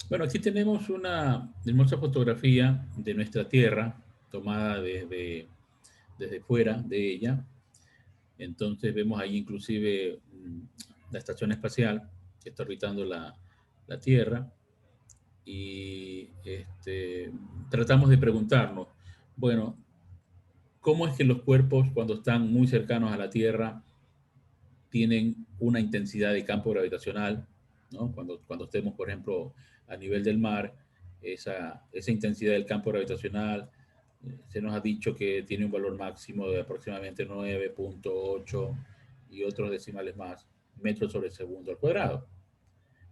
Bueno, aquí tenemos una hermosa fotografía de nuestra Tierra, tomada desde fuera de ella. Entonces vemos ahí inclusive la estación espacial que está orbitando la Tierra y tratamos de preguntarnos, bueno, ¿cómo es que los cuerpos cuando están muy cercanos a la Tierra tienen una intensidad de campo gravitacional, ¿no? Cuando estemos, por ejemplo, a nivel del mar, esa intensidad del campo gravitacional se nos ha dicho que tiene un valor máximo de aproximadamente 9,8 y otros decimales más metros sobre segundo al cuadrado.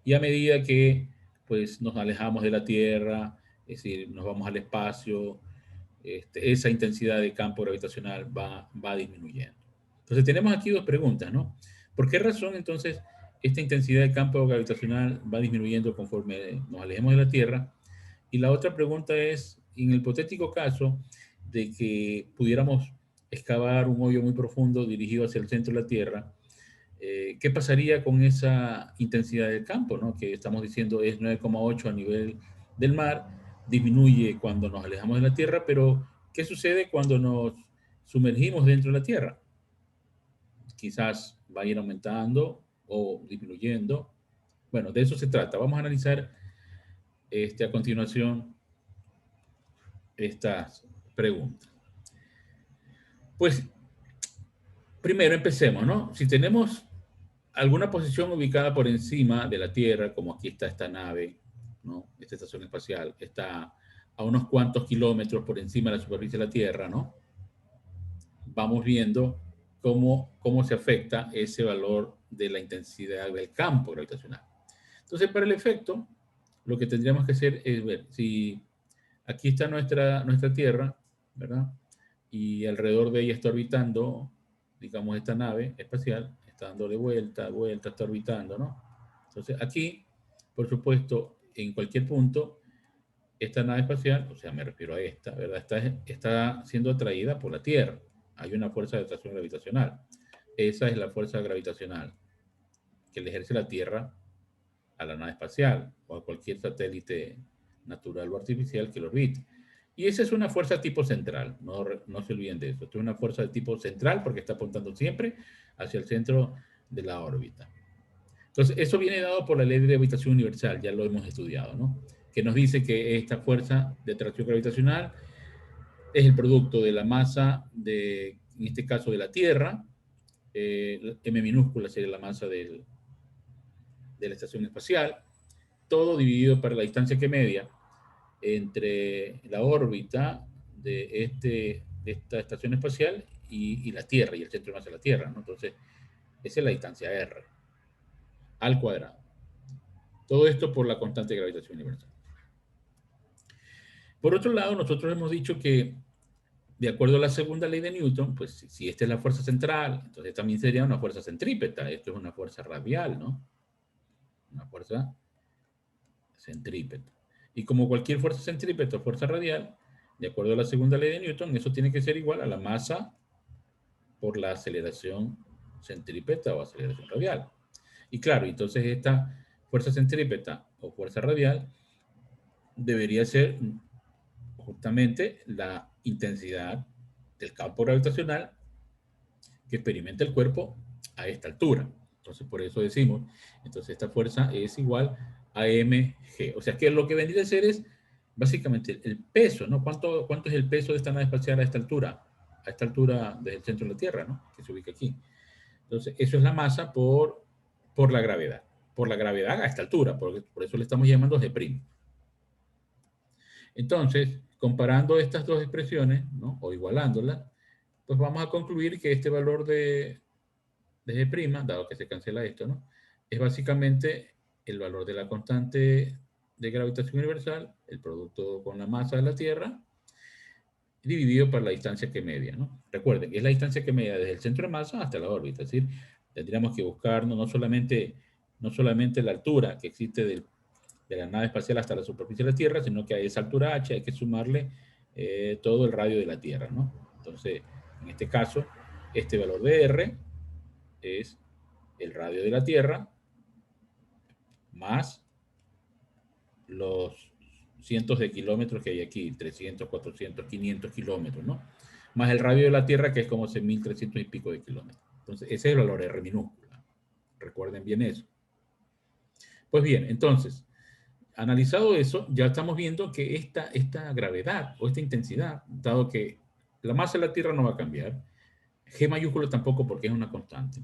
Y a medida que pues, nos alejamos de la Tierra, es decir, nos vamos al espacio, esa intensidad de campo gravitacional va disminuyendo. Entonces tenemos aquí dos preguntas, ¿no? ¿Por qué razón entonces esta intensidad de campo gravitacional va disminuyendo conforme nos alejemos de la Tierra? Y la otra pregunta es, en el hipotético caso de que pudiéramos excavar un hoyo muy profundo dirigido hacia el centro de la Tierra, ¿qué pasaría con esa intensidad del campo, ¿no? Que estamos diciendo es 9,8 a nivel del mar, disminuye cuando nos alejamos de la Tierra, pero ¿qué sucede cuando nos sumergimos dentro de la Tierra? Quizás va a ir aumentando o disminuyendo. Bueno, de eso se trata. Vamos a analizar a continuación estas preguntas. Pues primero empecemos, ¿no? Si tenemos alguna posición ubicada por encima de la Tierra, como aquí está esta nave, ¿no? Esta estación espacial, está a unos cuantos kilómetros por encima de la superficie de la Tierra, ¿no? Vamos viendo cómo se afecta ese valor de la intensidad del campo gravitacional. Entonces, para el efecto, lo que tendríamos que hacer es ver si aquí está nuestra Tierra, ¿verdad? Y alrededor de ella está orbitando, digamos, esta nave espacial, está dándole vuelta, está orbitando, ¿no? Entonces, aquí, por supuesto, en cualquier punto, esta nave espacial, o sea, me refiero a esta, ¿verdad? Está siendo atraída por la Tierra. Hay una fuerza de atracción gravitacional. Esa es la fuerza gravitacional que le ejerce la Tierra a la nave espacial o a cualquier satélite natural o artificial que lo orbite. Y esa es una fuerza tipo central, no se olviden de eso. Esto es una fuerza de tipo central porque está apuntando siempre hacia el centro de la órbita. Entonces, eso viene dado por la ley de gravitación universal, ya lo hemos estudiado, ¿no? Que nos dice que esta fuerza de atracción gravitacional es el producto de la masa en este caso, de la Tierra, m minúscula sería la masa de la estación espacial, todo dividido por la distancia que media entre la órbita de esta estación espacial y la Tierra, y el centro de masa de la Tierra, ¿no? Entonces, esa es la distancia R al cuadrado. Todo esto por la constante de gravitación universal. Por otro lado, nosotros hemos dicho que, de acuerdo a la segunda ley de Newton, pues si esta es la fuerza central, entonces también sería una fuerza centrípeta. Esto es una fuerza radial, ¿no? Una fuerza centrípeta. Y como cualquier fuerza centrípeta o fuerza radial, de acuerdo a la segunda ley de Newton, eso tiene que ser igual a la masa por la aceleración centrípeta o aceleración radial. Y claro, entonces esta fuerza centrípeta o fuerza radial debería ser justamente la intensidad del campo gravitacional que experimenta el cuerpo a esta altura. Entonces, por eso decimos, entonces esta fuerza es igual a mg. O sea, que lo que vendría a ser es básicamente el peso, ¿no? ¿Cuánto es el peso de esta nave espacial a esta altura desde el centro de la Tierra, ¿no? Que se ubica aquí. Entonces, eso es la masa por la gravedad. Por la gravedad a esta altura, por eso le estamos llamando G'. Entonces, comparando estas dos expresiones, ¿no? O igualándolas, pues vamos a concluir que este valor de G', dado que se cancela esto, ¿no? Es básicamente el valor de la constante de gravitación universal, el producto con la masa de la Tierra, dividido por la distancia que media, ¿no? Recuerden, es la distancia que media desde el centro de masa hasta la órbita, es decir, tendríamos que buscar no solamente la altura que existe de la nave espacial hasta la superficie de la Tierra, sino que a esa altura h hay que sumarle todo el radio de la Tierra, ¿no? Entonces, en este caso, este valor de R es el radio de la Tierra más los cientos de kilómetros que hay aquí, 300, 400, 500 kilómetros, ¿no? Más el radio de la Tierra, que es como 6.300 y pico de kilómetros. Entonces, ese es el valor R minúscula. Recuerden bien eso. Pues bien, entonces, analizado eso, ya estamos viendo que esta gravedad o esta intensidad, dado que la masa de la Tierra no va a cambiar, G mayúsculo tampoco porque es una constante.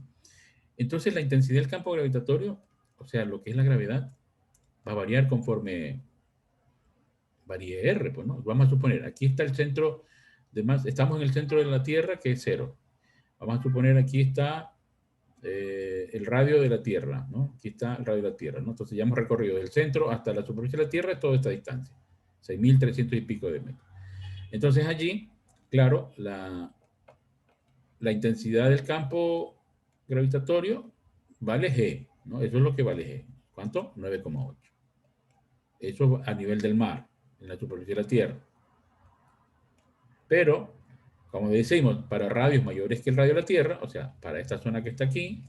Entonces, la intensidad del campo gravitatorio, o sea, lo que es la gravedad, va a variar conforme varíe R, pues, ¿no? Vamos a suponer, aquí está el centro de masa, estamos en el centro de la Tierra, que es 0. Vamos a suponer, aquí está el radio de la Tierra, ¿no? Aquí está el radio de la Tierra, ¿no? Entonces ya hemos recorrido del centro hasta la superficie de la Tierra toda esta distancia, 6.300 y pico de metros. Entonces allí, claro, la intensidad del campo gravitatorio vale G, ¿no? Eso es lo que vale G. ¿Cuánto? 9,8. Eso a nivel del mar, en la superficie de la Tierra. Pero, como decimos, para radios mayores que el radio de la Tierra, o sea, para esta zona que está aquí,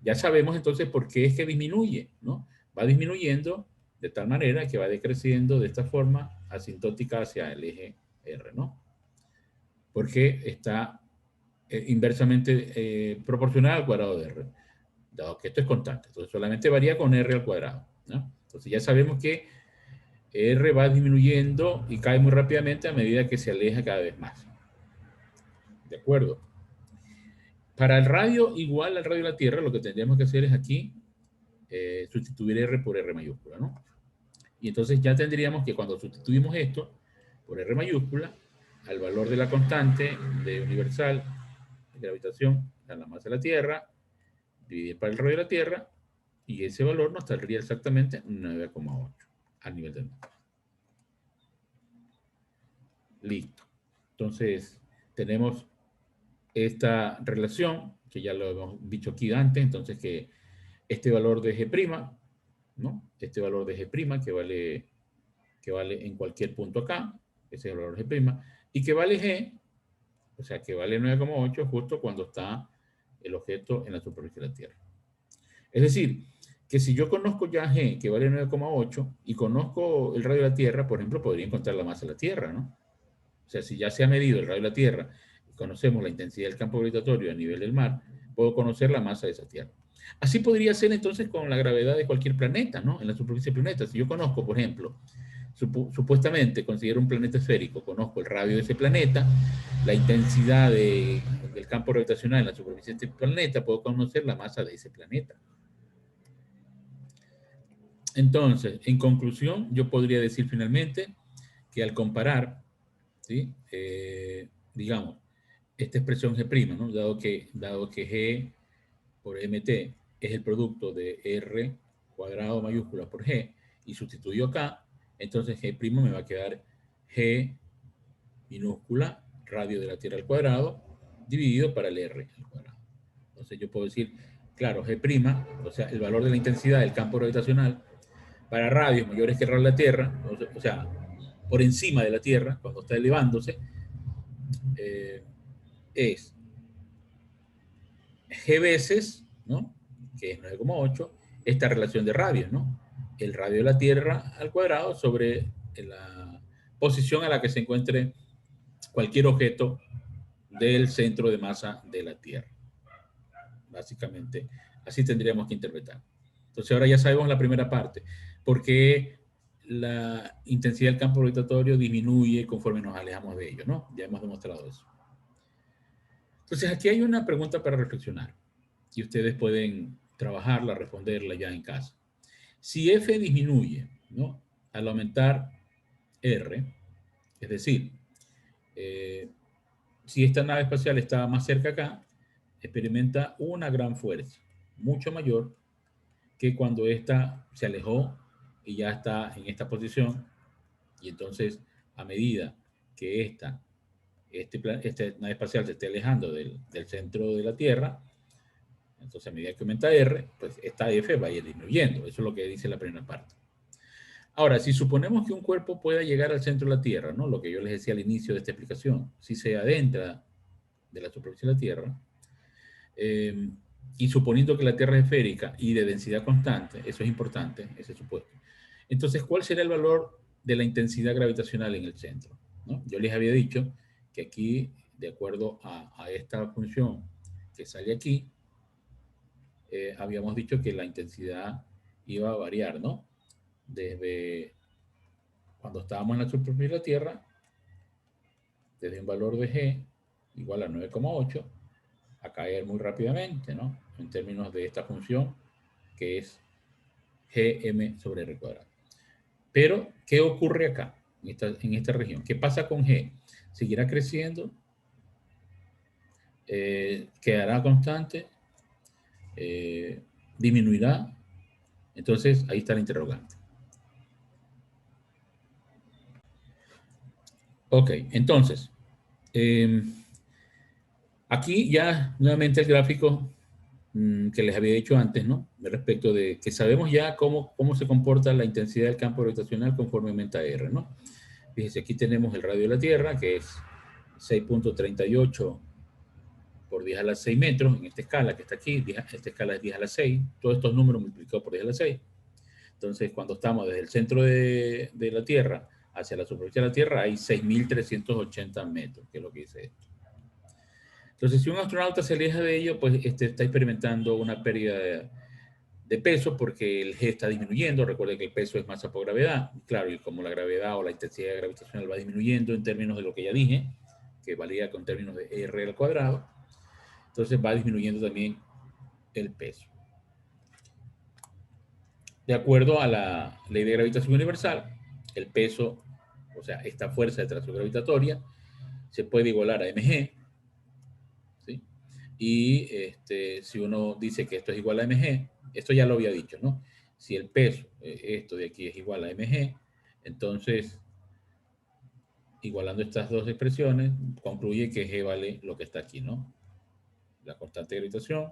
ya sabemos entonces por qué es que disminuye, ¿no? Va disminuyendo de tal manera que va decreciendo de esta forma asintótica hacia el eje R, ¿no? Porque está inversamente proporcional al cuadrado de R, dado que esto es constante. Entonces solamente varía con R al cuadrado, ¿no? Entonces ya sabemos que R va disminuyendo y cae muy rápidamente a medida que se aleja cada vez más. ¿De acuerdo? Para el radio igual al radio de la Tierra, lo que tendríamos que hacer es aquí sustituir R por R mayúscula, ¿no? Y entonces ya tendríamos que cuando sustituimos esto por R mayúscula, al valor de la constante de universal de gravitación a la masa de la Tierra, dividir para el radio de la Tierra, y ese valor nos saldría exactamente 9,8 a nivel del mar. Listo. Entonces, tenemos esta relación, que ya lo hemos dicho aquí antes, entonces que este valor de G', ¿no? Este valor de G' que vale en cualquier punto acá, ese es el valor de G', y que vale G, o sea, que vale 9,8 justo cuando está el objeto en la superficie de la Tierra. Es decir, que si yo conozco ya G, que vale 9,8, y conozco el radio de la Tierra, por ejemplo, podría encontrar la masa de la Tierra, ¿no? O sea, si ya se ha medido el radio de la Tierra y conocemos la intensidad del campo gravitatorio a nivel del mar, puedo conocer la masa de esa Tierra. Así podría ser entonces con la gravedad de cualquier planeta, ¿no? En la superficie del planeta. Si yo conozco, por ejemplo, supuestamente considero un planeta esférico, conozco el radio de ese planeta, la intensidad del campo gravitacional en la superficie de este planeta, puedo conocer la masa de ese planeta. Entonces, en conclusión, yo podría decir finalmente que al comparar, ¿sí? Digamos, esta expresión G', ¿no? Dado que G por MT es el producto de R cuadrado mayúscula por G, y sustituyo acá, entonces G' me va a quedar G minúscula, radio de la Tierra al cuadrado, dividido para el R al cuadrado. Entonces yo puedo decir, claro, G', o sea, el valor de la intensidad del campo gravitacional para radios mayores que el radio de la Tierra, o sea, por encima de la Tierra, cuando está elevándose, es G veces, ¿no? Que es 9,8, esta relación de radios, ¿no? El radio de la Tierra al cuadrado sobre la posición a la que se encuentre cualquier objeto del centro de masa de la Tierra. Básicamente, así tendríamos que interpretar. Entonces ahora ya sabemos la primera parte, porque la intensidad del campo gravitatorio disminuye conforme nos alejamos de ello, ¿no? Ya hemos demostrado eso. Entonces aquí hay una pregunta para reflexionar y ustedes pueden trabajarla, responderla ya en casa. Si F disminuye, ¿no? Al aumentar R, es decir, si esta nave espacial está más cerca acá, experimenta una gran fuerza, mucho mayor que cuando esta se alejó y ya está en esta posición, y entonces a medida que esta nave espacial se esté alejando del centro de la Tierra, entonces a medida que aumenta R, pues esta F va a ir disminuyendo. Eso es lo que dice la primera parte. Ahora, si suponemos que un cuerpo pueda llegar al centro de la Tierra, ¿no? Lo que yo les decía al inicio de esta explicación, si se adentra de la superficie de la Tierra, y suponiendo que la Tierra es esférica y de densidad constante, eso es importante, ese supuesto, Entonces, ¿cuál será el valor de la intensidad gravitacional en el centro? ¿No? Yo les había dicho que aquí, de acuerdo a esta función que sale aquí, habíamos dicho que la intensidad iba a variar, ¿no? Desde cuando estábamos en la superficie de la Tierra, desde un valor de G igual a 9,8, a caer muy rápidamente, ¿no? En términos de esta función que es Gm sobre R cuadrado. Pero, ¿qué ocurre acá, en esta región? ¿Qué pasa con G? ¿Seguirá creciendo? ¿Quedará constante? ¿Disminuirá? Entonces, ahí está la interrogante. Ok, entonces, aquí ya nuevamente el gráfico que les había dicho antes, ¿no? Respecto de que sabemos ya cómo se comporta la intensidad del campo gravitacional conforme aumenta R, ¿no? Fíjense, aquí tenemos el radio de la Tierra, que es 6.38 por 10 a la 6 metros, en esta escala que está aquí, esta escala es 10 a la 6, todos estos números multiplicados por 10 a la 6. Entonces, cuando estamos desde el centro de la Tierra hacia la superficie de la Tierra, hay 6.380 metros, que es lo que dice esto. Entonces, si un astronauta se aleja de ello, pues está experimentando una pérdida de peso porque el G está disminuyendo. Recuerden que el peso es masa por gravedad. Claro, y como la gravedad o la intensidad gravitacional va disminuyendo en términos de lo que ya dije, que varía con términos de R al cuadrado, entonces va disminuyendo también el peso. De acuerdo a la ley de gravitación universal, el peso, o sea, esta fuerza de tracción gravitatoria, se puede igualar a mg, ¿sí? Y si uno dice que esto es igual a mg, esto ya lo había dicho, ¿no? Si el peso, esto de aquí es igual a mg, entonces, igualando estas dos expresiones, concluye que g vale lo que está aquí, ¿no? La constante de gravitación,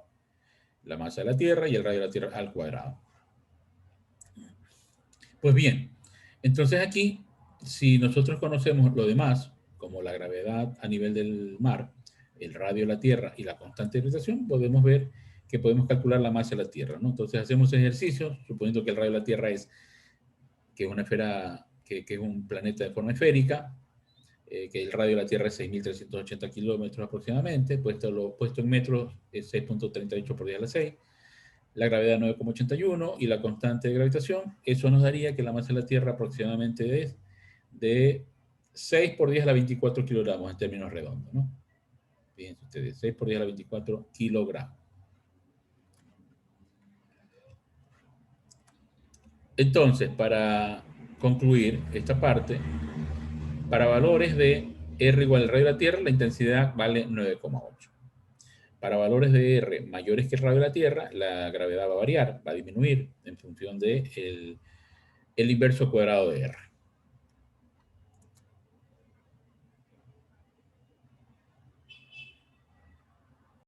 la masa de la Tierra y el radio de la Tierra al cuadrado. Pues bien, entonces aquí, si nosotros conocemos lo demás, como la gravedad a nivel del mar, el radio de la Tierra y la constante de gravitación, podemos ver que podemos calcular la masa de la Tierra, ¿no? Entonces hacemos ejercicios, suponiendo que el radio de la Tierra es que es una esfera, que es un planeta de forma esférica, que el radio de la Tierra es 6.380 kilómetros aproximadamente, puesto en metros es 6.38 por 10 a la 6, la gravedad 9,81 y la constante de gravitación. Eso nos daría que la masa de la Tierra aproximadamente es de 6 por 10 a la 24 kilogramos en términos redondos, ¿no? Fíjense ustedes, 6 por 10 a la 24 kilogramos. Entonces, para concluir esta parte, para valores de R igual al radio de la Tierra, la intensidad vale 9,8. Para valores de R mayores que el radio de la Tierra, la gravedad va a variar, va a disminuir en función de el inverso cuadrado de R.